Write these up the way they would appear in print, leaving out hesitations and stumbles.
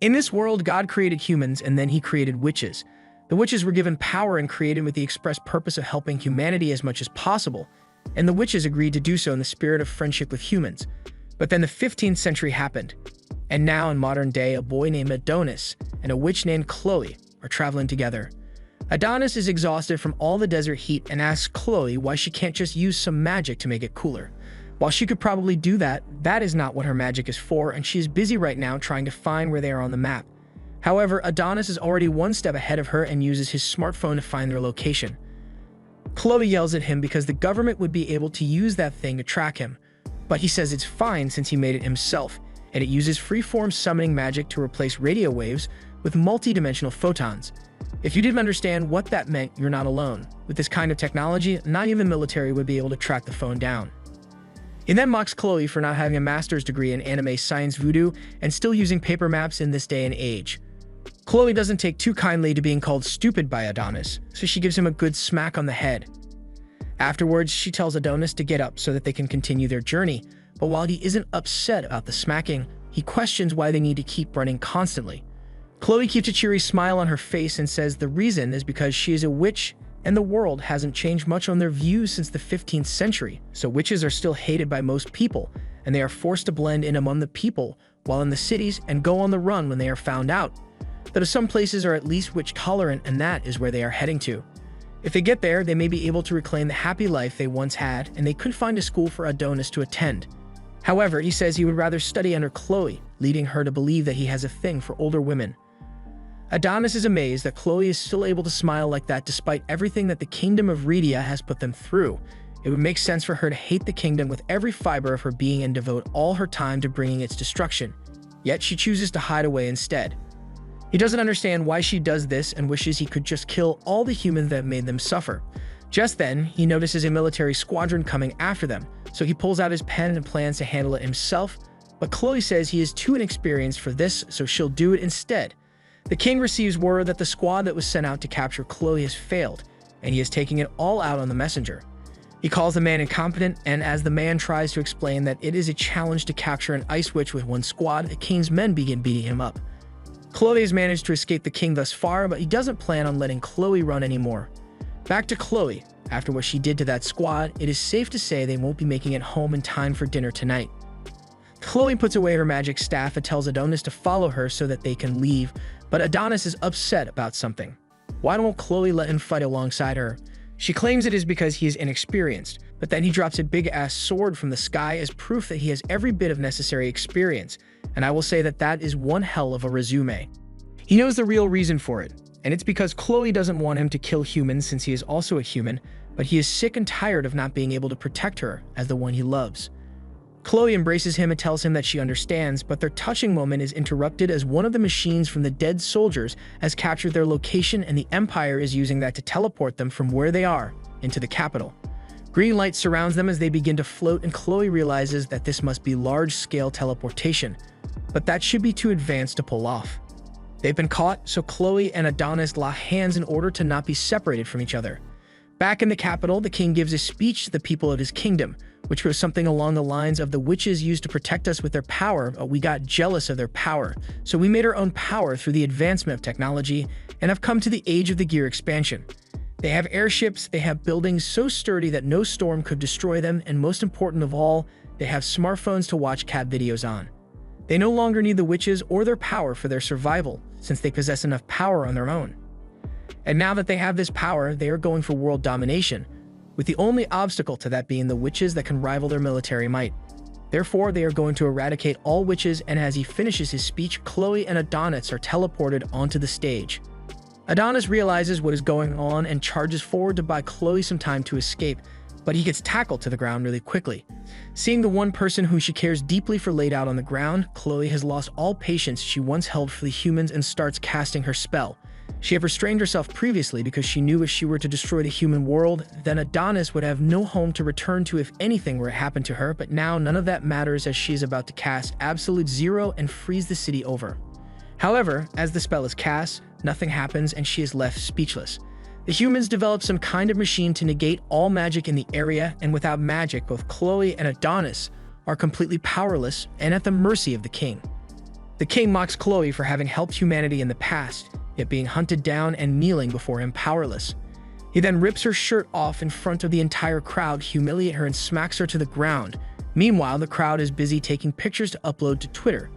In this world, God created humans and then he created witches. The witches were given power and created with the express purpose of helping humanity as much as possible, and the witches agreed to do so in the spirit of friendship with humans. But then the 15th century happened, and now in modern day, a boy named Adonis and a witch named Chloe are traveling together. Adonis is exhausted from all the desert heat and asks Chloe why she can't just use some magic to make it cooler. While she could probably do that, that is not what her magic is for, and she is busy right now trying to find where they are on the map. However, Adonis is already one step ahead of her and uses his smartphone to find their location. Chloe yells at him because the government would be able to use that thing to track him, but he says it's fine since he made it himself, and it uses freeform summoning magic to replace radio waves with multi-dimensional photons. If you didn't understand what that meant, you're not alone. With this kind of technology, not even the military would be able to track the phone down. He then mocks Chloe for not having a master's degree in anime science voodoo and still using paper maps in this day and age. Chloe doesn't take too kindly to being called stupid by Adonis, so she gives him a good smack on the head. Afterwards, she tells Adonis to get up so that they can continue their journey, but while he isn't upset about the smacking, he questions why they need to keep running constantly. Chloe keeps a cheery smile on her face and says the reason is because she is a witch and the world hasn't changed much on their views since the 15th century, so witches are still hated by most people, and they are forced to blend in among the people while in the cities and go on the run when they are found out. Though some places are at least witch-tolerant, and that is where they are heading to. If they get there, they may be able to reclaim the happy life they once had, and they could find a school for Adonis to attend. However, he says he would rather study under Chloe, leading her to believe that he has a thing for older women. Adonis is amazed that Chloe is still able to smile like that despite everything that the kingdom of Rhedia has put them through. It would make sense for her to hate the kingdom with every fiber of her being and devote all her time to bringing its destruction. Yet she chooses to hide away instead. He doesn't understand why she does this and wishes he could just kill all the humans that made them suffer. Just then, he notices a military squadron coming after them, so he pulls out his pen and plans to handle it himself, but Chloe says he is too inexperienced for this, so she'll do it instead. The king receives word that the squad that was sent out to capture Chloe has failed, and he is taking it all out on the messenger. He calls the man incompetent, and as the man tries to explain that it is a challenge to capture an ice witch with one squad, the king's men begin beating him up. Chloe has managed to escape the king thus far, but he doesn't plan on letting Chloe run anymore. Back to Chloe. After what she did to that squad, it is safe to say they won't be making it home in time for dinner tonight. Chloe puts away her magic staff and tells Adonis to follow her so that they can leave, but Adonis is upset about something. Why won't Chloe let him fight alongside her? She claims it is because he is inexperienced, but then he drops a big-ass sword from the sky as proof that he has every bit of necessary experience, and I will say that that is one hell of a resume. He knows the real reason for it, and it's because Chloe doesn't want him to kill humans since he is also a human, but he is sick and tired of not being able to protect her as the one he loves. Chloe embraces him and tells him that she understands, but their touching moment is interrupted as one of the machines from the dead soldiers has captured their location and the Empire is using that to teleport them from where they are into the capital. Green light surrounds them as they begin to float, and Chloe realizes that this must be large-scale teleportation, but that should be too advanced to pull off. They've been caught, so Chloe and Adonis lock hands in order to not be separated from each other. Back in the capital, the king gives a speech to the people of his kingdom, which was something along the lines of the witches used to protect us with their power, but we got jealous of their power, so we made our own power through the advancement of technology and have come to the age of the gear expansion. They have airships, they have buildings so sturdy that no storm could destroy them, and most important of all, they have smartphones to watch cat videos on. They no longer need the witches or their power for their survival, since they possess enough power on their own. And now that they have this power, they are going for world domination, with the only obstacle to that being the witches that can rival their military might. Therefore, they are going to eradicate all witches, and as he finishes his speech, Chloe and Adonis are teleported onto the stage. Adonis realizes what is going on and charges forward to buy Chloe some time to escape, but he gets tackled to the ground really quickly. Seeing the one person who she cares deeply for laid out on the ground, Chloe has lost all patience she once held for the humans and starts casting her spell. She had restrained herself previously because she knew if she were to destroy the human world, then Adonis would have no home to return to if anything were to happen to her, but now none of that matters as she is about to cast Absolute Zero and freeze the city over. However, as the spell is cast, nothing happens and she is left speechless. The humans develop some kind of machine to negate all magic in the area, and without magic, both Chloe and Adonis are completely powerless and at the mercy of the king. The king mocks Chloe for having helped humanity in the past, yet being hunted down and kneeling before him powerless. He then rips her shirt off in front of the entire crowd, humiliates her and smacks her to the ground. Meanwhile, the crowd is busy taking pictures to upload to Twitter.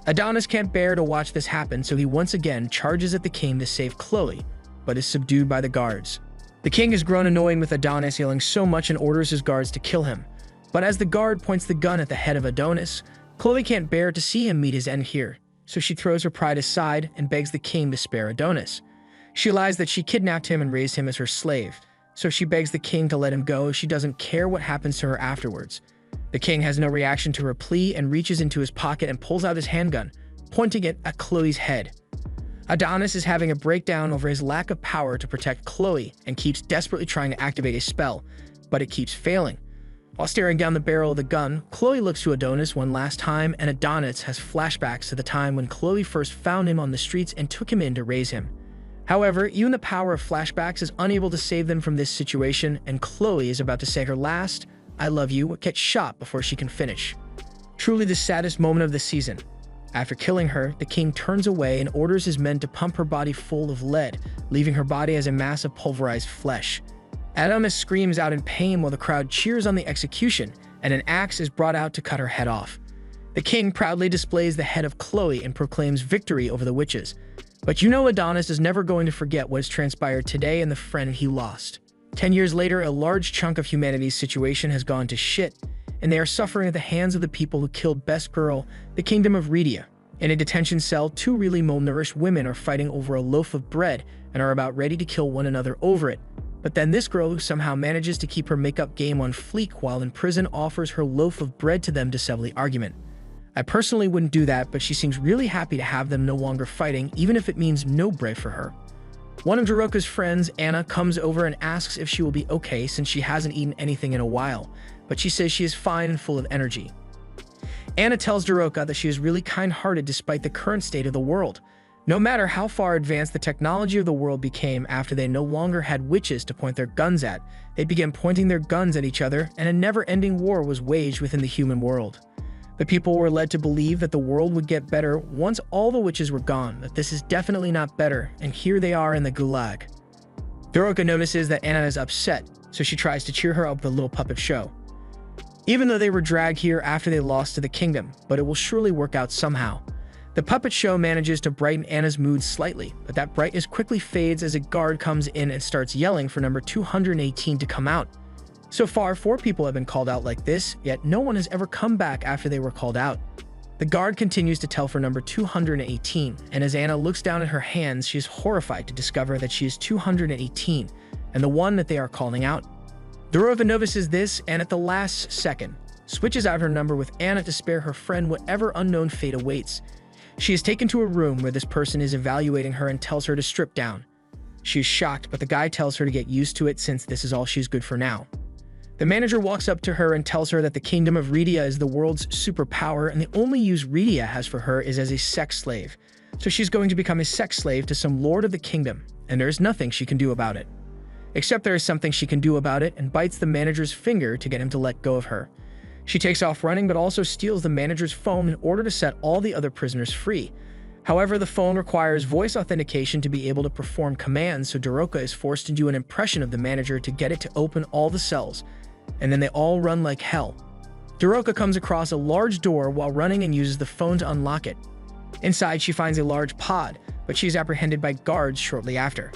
Adonis can't bear to watch this happen, so he once again charges at the king to save Chloe, but is subdued by the guards. The king has grown annoyed with Adonis yelling so much and orders his guards to kill him. But as the guard points the gun at the head of Adonis, Chloe can't bear to see him meet his end here, so she throws her pride aside and begs the king to spare Adonis. She lies that she kidnapped him and raised him as her slave, so she begs the king to let him go as she doesn't care what happens to her afterwards. The king has no reaction to her plea and reaches into his pocket and pulls out his handgun, pointing it at Chloe's head. Adonis is having a breakdown over his lack of power to protect Chloe and keeps desperately trying to activate a spell, but it keeps failing. While staring down the barrel of the gun, Chloe looks to Adonis one last time, and Adonis has flashbacks to the time when Chloe first found him on the streets and took him in to raise him. However, even the power of flashbacks is unable to save them from this situation, and Chloe is about to say her last, "I love you," but gets shot before she can finish. Truly the saddest moment of the season. After killing her, the king turns away and orders his men to pump her body full of lead, leaving her body as a mass of pulverized flesh. Adonis screams out in pain while the crowd cheers on the execution, and an axe is brought out to cut her head off. The king proudly displays the head of Chloe and proclaims victory over the witches. But you know Adonis is never going to forget what has transpired today and the friend he lost. 10 years later, a large chunk of humanity's situation has gone to shit, and they are suffering at the hands of the people who killed Best Girl, the Kingdom of Rhydia. In a detention cell, two really malnourished women are fighting over a loaf of bread and are about ready to kill one another over it. But then this girl, who somehow manages to keep her makeup game on fleek while in prison, offers her loaf of bread to them to settle the argument. I personally wouldn't do that, but she seems really happy to have them no longer fighting, even if it means no bread for her. One of Daroka's friends, Anna, comes over and asks if she will be okay since she hasn't eaten anything in a while, but she says she is fine and full of energy. Anna tells Daroka that she is really kind-hearted despite the current state of the world. No matter how far advanced the technology of the world became after they no longer had witches to point their guns at, they began pointing their guns at each other, and a never-ending war was waged within the human world. The people were led to believe that the world would get better once all the witches were gone, that this is definitely not better, and here they are in the gulag. Daroka notices that Anna is upset, so she tries to cheer her up with a little puppet show. Even though they were dragged here after they lost to the kingdom, but it will surely work out somehow. The puppet show manages to brighten Anna's mood slightly, but that brightness quickly fades as a guard comes in and starts yelling for number 218 to come out. So far, 4 people have been called out like this, yet no one has ever come back after they were called out. The guard continues to tell for number 218, and as Anna looks down at her hands, she is horrified to discover that she is 218, and the one that they are calling out. Daroka notices this, and at the last second, switches out her number with Anna to spare her friend whatever unknown fate awaits. She is taken to a room where this person is evaluating her and tells her to strip down. She is shocked, but the guy tells her to get used to it since this is all she's good for now. The manager walks up to her and tells her that the Kingdom of Rhydia is the world's superpower, and the only use Rhydia has for her is as a sex slave. So she's going to become a sex slave to some lord of the kingdom, and there is nothing she can do about it. Except there is something she can do about it, and bites the manager's finger to get him to let go of her. She takes off running, but also steals the manager's phone in order to set all the other prisoners free. However, the phone requires voice authentication to be able to perform commands, so Daroka is forced to do an impression of the manager to get it to open all the cells, and then they all run like hell. Daroka comes across a large door while running and uses the phone to unlock it. Inside, she finds a large pod, but she is apprehended by guards shortly after.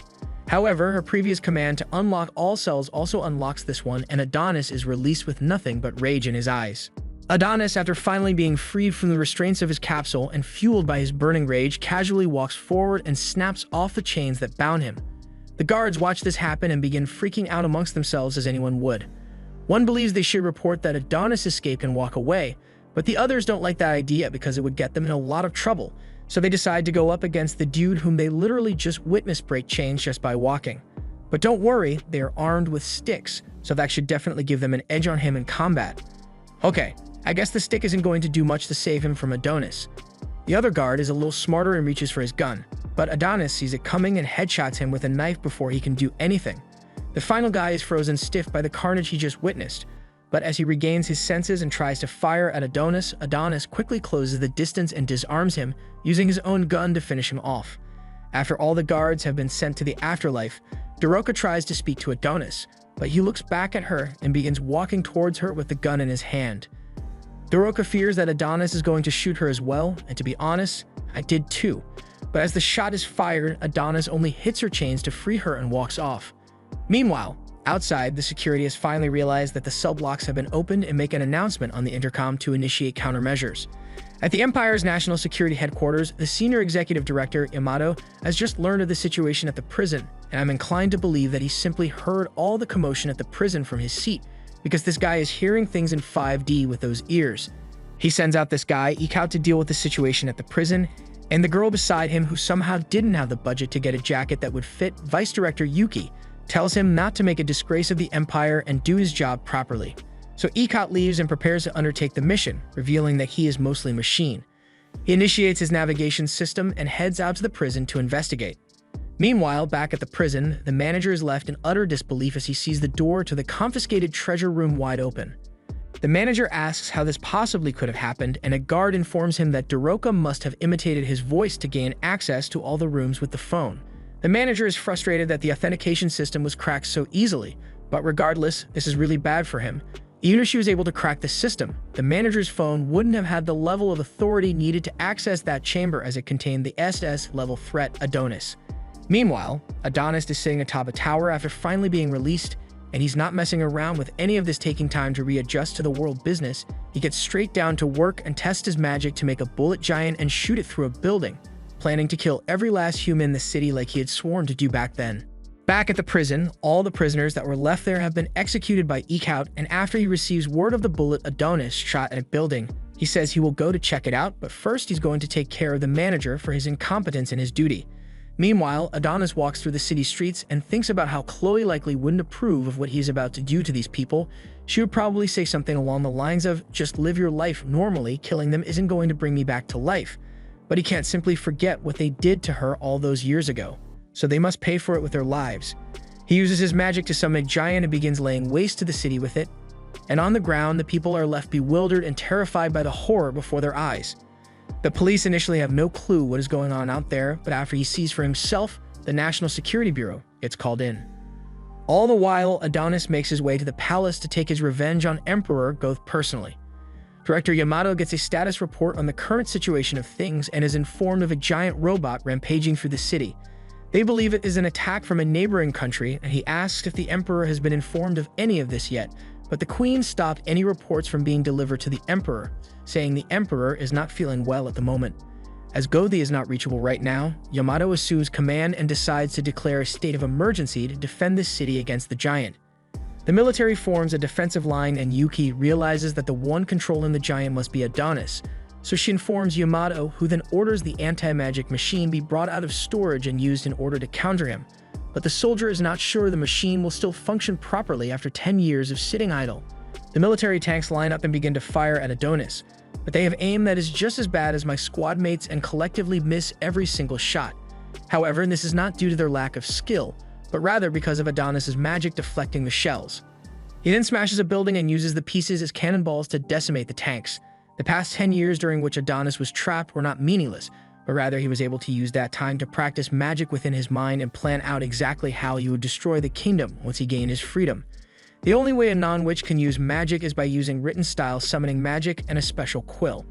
However, her previous command to unlock all cells also unlocks this one, and Adonis is released with nothing but rage in his eyes. Adonis, after finally being freed from the restraints of his capsule and fueled by his burning rage, casually walks forward and snaps off the chains that bound him. The guards watch this happen and begin freaking out amongst themselves as anyone would. One believes they should report that Adonis escaped and walk away, but the others don't like that idea because it would get them in a lot of trouble, so they decide to go up against the dude whom they literally just witnessed break chains just by walking. But don't worry, they are armed with sticks, so that should definitely give them an edge on him in combat. Okay, I guess the stick isn't going to do much to save him from Adonis. The other guard is a little smarter and reaches for his gun, but Adonis sees it coming and headshots him with a knife before he can do anything. The final guy is frozen stiff by the carnage he just witnessed, But as he regains his senses and tries to fire at Adonis, Adonis quickly closes the distance and disarms him, using his own gun to finish him off. After all the guards have been sent to the afterlife, Daroka tries to speak to Adonis, but he looks back at her and begins walking towards her with the gun in his hand. Daroka fears that Adonis is going to shoot her as well, and to be honest, I did too. But as the shot is fired, Adonis only hits her chains to free her and walks off. Meanwhile, outside, the security has finally realized that the cell blocks have been opened and make an announcement on the intercom to initiate countermeasures. At the Empire's National Security Headquarters, the senior executive director, Yamato, has just learned of the situation at the prison, and I'm inclined to believe that he simply heard all the commotion at the prison from his seat, because this guy is hearing things in 5D with those ears. He sends out this guy, Ikao, to deal with the situation at the prison, and the girl beside him, who somehow didn't have the budget to get a jacket that would fit, Vice Director Yuki, tells him not to make a disgrace of the Empire and do his job properly. So Ikao leaves and prepares to undertake the mission, revealing that he is mostly machine. He initiates his navigation system and heads out to the prison to investigate. Meanwhile, back at the prison, the manager is left in utter disbelief as he sees the door to the confiscated treasure room wide open. The manager asks how this possibly could have happened, and a guard informs him that Daroka must have imitated his voice to gain access to all the rooms with the phone. The manager is frustrated that the authentication system was cracked so easily, but regardless, this is really bad for him. Even if she was able to crack the system, the manager's phone wouldn't have had the level of authority needed to access that chamber, as it contained the SS-level threat, Adonis. Meanwhile, Adonis is sitting atop a tower after finally being released, and he's not messing around with any of this taking time to readjust to the world business. He gets straight down to work and tests his magic to make a bullet giant and shoot it through a building, planning to kill every last human in the city like he had sworn to do back then. Back at the prison, all the prisoners that were left there have been executed by Ikao, and after he receives word of the bullet Adonis shot at a building, he says he will go to check it out, but first he's going to take care of the manager for his incompetence in his duty. Meanwhile, Adonis walks through the city streets and thinks about how Chloe likely wouldn't approve of what he's about to do to these people. She would probably say something along the lines of, "Just live your life normally, killing them isn't going to bring me back to life." But he can't simply forget what they did to her all those years ago, so they must pay for it with their lives. He uses his magic to summon a giant and begins laying waste to the city with it, and on the ground, the people are left bewildered and terrified by the horror before their eyes. The police initially have no clue what is going on out there, but after he sees for himself, the National Security Bureau gets called in. All the while, Adonis makes his way to the palace to take his revenge on Emperor Goth personally. Director Yamato gets a status report on the current situation of things and is informed of a giant robot rampaging through the city. They believe it is an attack from a neighboring country, and he asks if the Emperor has been informed of any of this yet, but the Queen stopped any reports from being delivered to the Emperor, saying the Emperor is not feeling well at the moment. As Gothi is not reachable right now, Yamato assumes command and decides to declare a state of emergency to defend the city against the giant. The military forms a defensive line, and Yuki realizes that the one controlling the giant must be Adonis, so she informs Yamato, who then orders the anti-magic machine be brought out of storage and used in order to counter him. But the soldier is not sure the machine will still function properly after 10 years of sitting idle. The military tanks line up and begin to fire at Adonis, but they have aim that is just as bad as my squad mates and collectively miss every single shot. However, this is not due to their lack of skill, but rather because of Adonis's magic deflecting the shells. He then smashes a building and uses the pieces as cannonballs to decimate the tanks. The past 10 years during which Adonis was trapped were not meaningless, but rather he was able to use that time to practice magic within his mind and plan out exactly how he would destroy the kingdom once he gained his freedom. The only way a non-witch can use magic is by using written style summoning magic and a special quill.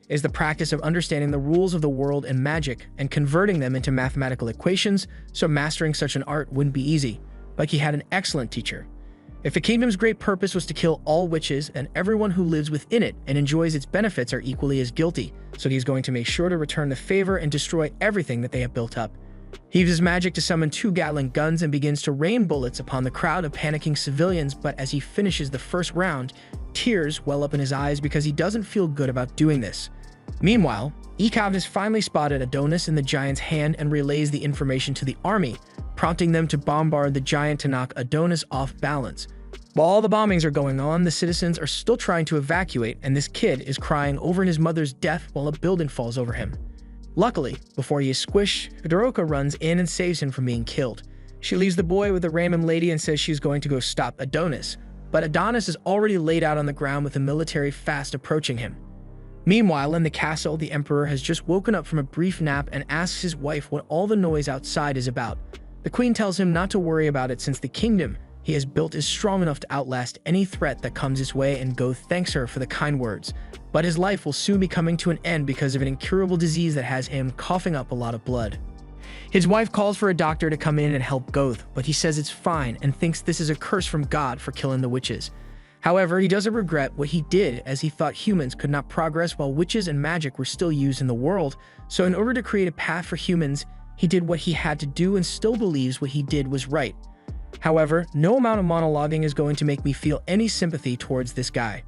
It is the practice of understanding the rules of the world and magic and converting them into mathematical equations, so mastering such an art wouldn't be easy, but he had an excellent teacher. If the kingdom's great purpose was to kill all witches, and everyone who lives within it and enjoys its benefits are equally as guilty, so he's going to make sure to return the favor and destroy everything that they have built up. He uses magic to summon 2 Gatling guns and begins to rain bullets upon the crowd of panicking civilians, but as he finishes the first round, tears well up in his eyes because he doesn't feel good about doing this. Meanwhile, Ikao has finally spotted Adonis in the giant's hand and relays the information to the army, prompting them to bombard the giant to knock Adonis off balance. While all the bombings are going on, the citizens are still trying to evacuate, and this kid is crying over his mother's death while a building falls over him. Luckily, before he is squished, Daroka runs in and saves him from being killed. She leaves the boy with the Raymond lady and says she's going to go stop Adonis, but Adonis is already laid out on the ground with the military fast approaching him. Meanwhile, in the castle, the emperor has just woken up from a brief nap and asks his wife what all the noise outside is about. The queen tells him not to worry about it since the kingdom he has built is strong enough to outlast any threat that comes his way, and Goth thanks her for the kind words. But his life will soon be coming to an end because of an incurable disease that has him coughing up a lot of blood. His wife calls for a doctor to come in and help Goth, but he says it's fine and thinks this is a curse from God for killing the witches. However, he doesn't regret what he did, as he thought humans could not progress while witches and magic were still used in the world, so in order to create a path for humans, he did what he had to do and still believes what he did was right. However, no amount of monologuing is going to make me feel any sympathy towards this guy.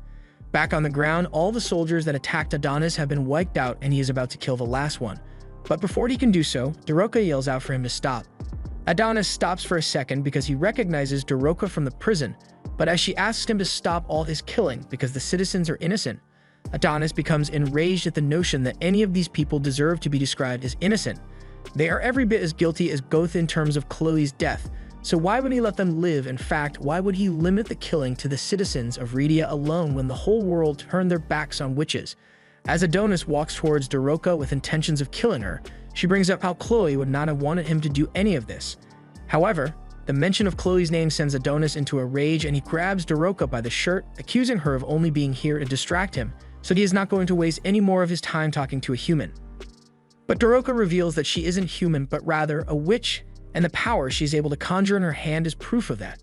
Back on the ground, all the soldiers that attacked Adonis have been wiped out and he is about to kill the last one. But before he can do so, Daroca yells out for him to stop. Adonis stops for a second because he recognizes Daroca from the prison, but as she asks him to stop all his killing because the citizens are innocent, Adonis becomes enraged at the notion that any of these people deserve to be described as innocent. They are every bit as guilty as Goth in terms of Chloe's death, so why would he let them live? In fact, why would he limit the killing to the citizens of Rhedia alone when the whole world turned their backs on witches? As Adonis walks towards Daroca with intentions of killing her, she brings up how Chloe would not have wanted him to do any of this. However, the mention of Chloe's name sends Adonis into a rage and he grabs Daroca by the shirt, accusing her of only being here to distract him, so he is not going to waste any more of his time talking to a human. But Daroca reveals that she isn't human but rather a witch, and the power she is able to conjure in her hand is proof of that.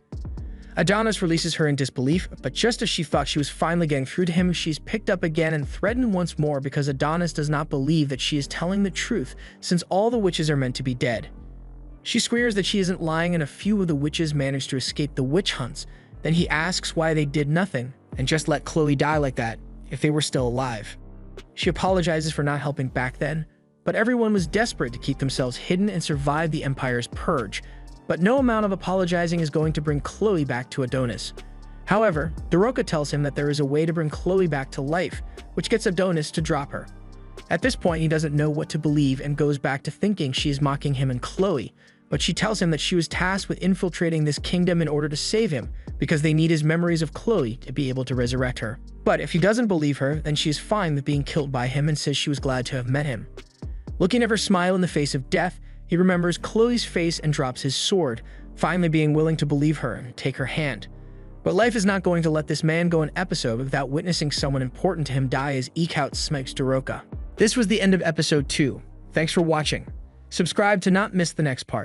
Adonis releases her in disbelief, but just as she thought she was finally getting through to him, she's picked up again and threatened once more because Adonis does not believe that she is telling the truth, since all the witches are meant to be dead. She swears that she isn't lying and a few of the witches managed to escape the witch hunts. Then he asks why they did nothing and just let Chloe die like that if they were still alive. She apologizes for not helping back then, but everyone was desperate to keep themselves hidden and survive the Empire's purge. But no amount of apologizing is going to bring Chloe back to Adonis. However, Daroca tells him that there is a way to bring Chloe back to life, which gets Adonis to drop her. At this point, he doesn't know what to believe and goes back to thinking she is mocking him and Chloe, but she tells him that she was tasked with infiltrating this kingdom in order to save him, because they need his memories of Chloe to be able to resurrect her. But if he doesn't believe her, then she is fine with being killed by him and says she was glad to have met him. Looking at her smile in the face of death, he remembers Chloe's face and drops his sword, finally being willing to believe her and take her hand. But life is not going to let this man go an episode without witnessing someone important to him die as Eekhout smokes Daroca. This was the end of episode 2. Thanks for watching. Subscribe to not miss the next part.